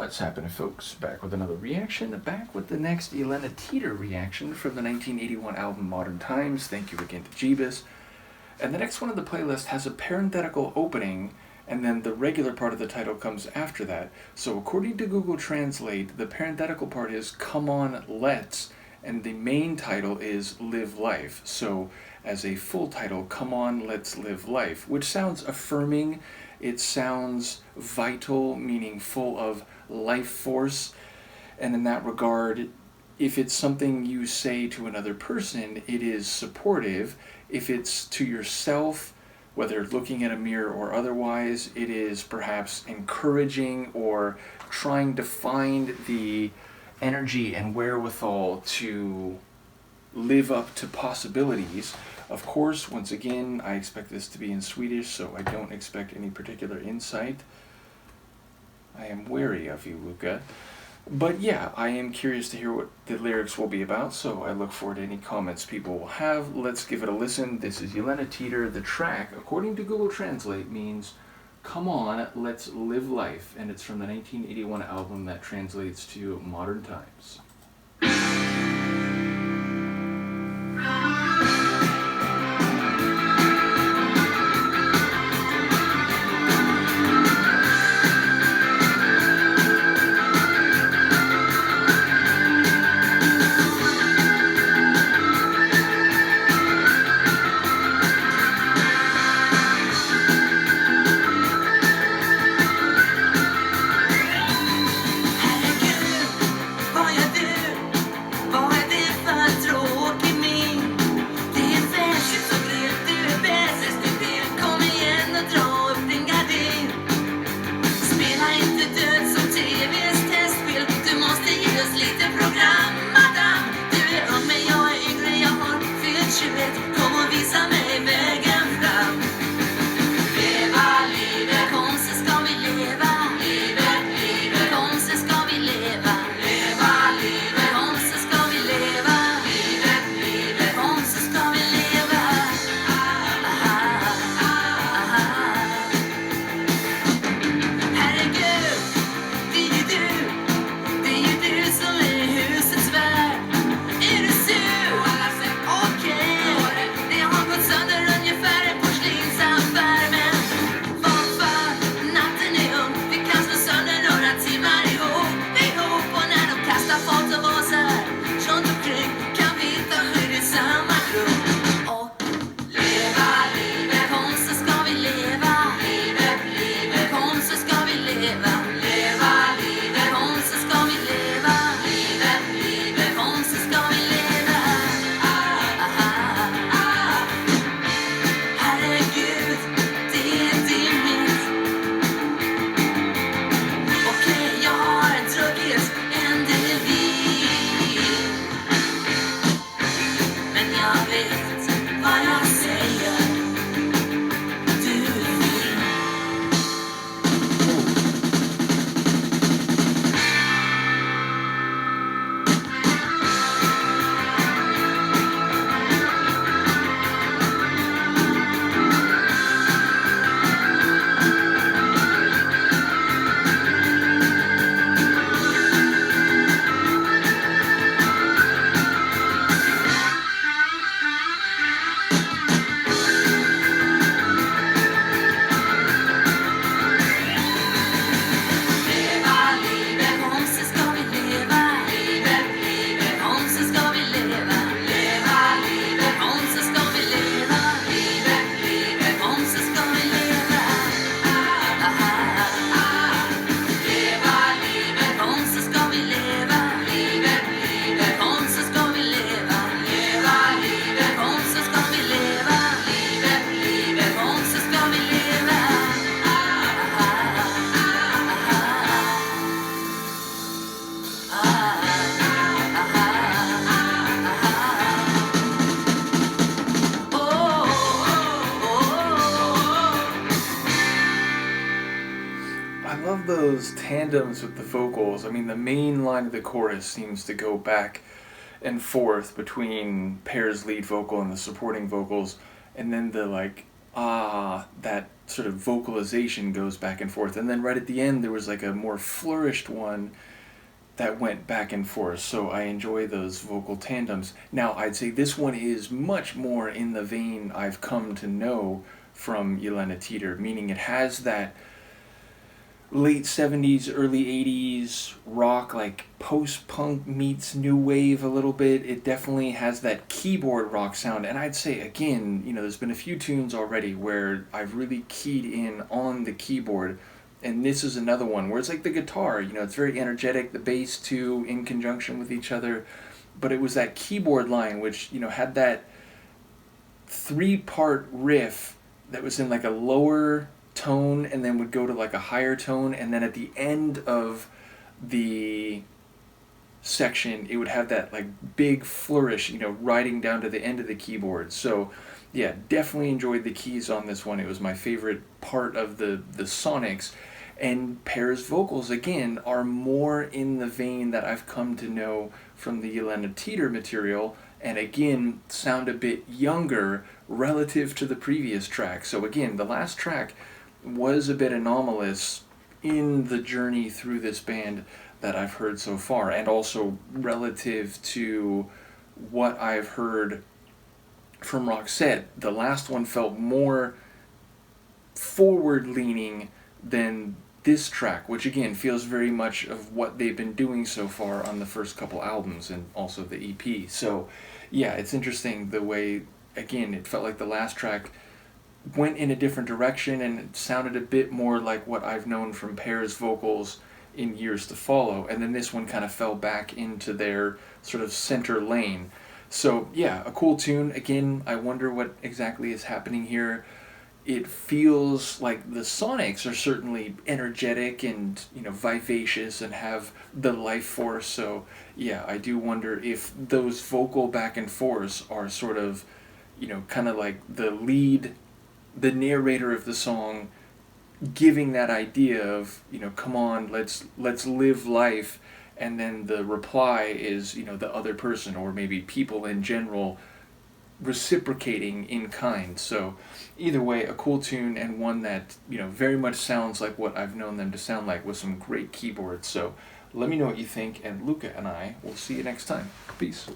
What's happening, folks? Back with another reaction, back with the next Gyllene Tider reaction from the 1981 album Modern Times. Thank you again to Gebus. And the next one on the playlist has a parenthetical opening, and then the regular part of the title comes after that. So according to Google Translate, the parenthetical part is "Come On, Let's," and the main title is "Live Life." So as a full title, "Come On, Let's Live Life," which sounds affirming. It sounds vital, meaning full of life force. And in that regard, if it's something you say to another person, it is supportive. If it's to yourself, whether looking at a mirror or otherwise, it is perhaps encouraging or trying to find the energy and wherewithal to live up to possibilities. Of course, once again, I expect this to be in Swedish, so I don't expect any particular insight. I am wary of you, Luca. But yeah, I am curious to hear what the lyrics will be about, so I look forward to any comments people will have. Let's give it a listen. This is Gyllene Tider. The track, according to Google Translate, means "Come On, Let's Live Life," and it's from the 1981 album that translates to Modern Times. Those tandems with the vocals. I mean, the main line of the chorus seems to go back and forth between Pear's lead vocal and the supporting vocals, and then the that sort of vocalization goes back and forth. And then right at the end, there was like a more flourished one that went back and forth. So I enjoy those vocal tandems. Now, I'd say this one is much more in the vein I've come to know from Gyllene Tider, meaning it has that late 70s, early 80s rock, like post-punk meets new wave a little bit. It definitely has that keyboard rock sound. And I'd say, again, there's been a few tunes already where I've really keyed in on the keyboard. And this is another one where it's like the guitar, it's very energetic, the bass too, in conjunction with each other. But it was that keyboard line which, had that three-part riff that was in like a lower tone and then would go to like a higher tone, and then at the end of the section it would have that like big flourish, riding down to the end of the keyboard. So yeah, definitely enjoyed the keys on this one. It was my favorite part of the sonics. And Pear's vocals, again, are more in the vein that I've come to know from the Gyllene Tider material, and again, sound a bit younger relative to the previous track. So again, the last track was a bit anomalous in the journey through this band that I've heard so far, and also relative to what I've heard from Roxette. The last one felt more forward-leaning than this track, which again feels very much of what they've been doing so far on the first couple albums and also the EP. So yeah, it's interesting the way, again, it felt like the last track went in a different direction and it sounded a bit more like what I've known from Pear's vocals in years to follow, and then this one kind of fell back into their sort of center lane. So yeah, a cool tune. Again, I wonder what exactly is happening here. It feels like the sonics are certainly energetic and vivacious and have the life force. So yeah, I do wonder if those vocal back and forths are sort of kind of like the lead, the narrator of the song, giving that idea of come on, let's live life, and then the reply is the other person, or maybe people in general, reciprocating in kind. So either way, a cool tune, and one that very much sounds like what I've known them to sound like, with some great keyboards. So let me know what you think, and Luca and I will see you next time. Peace.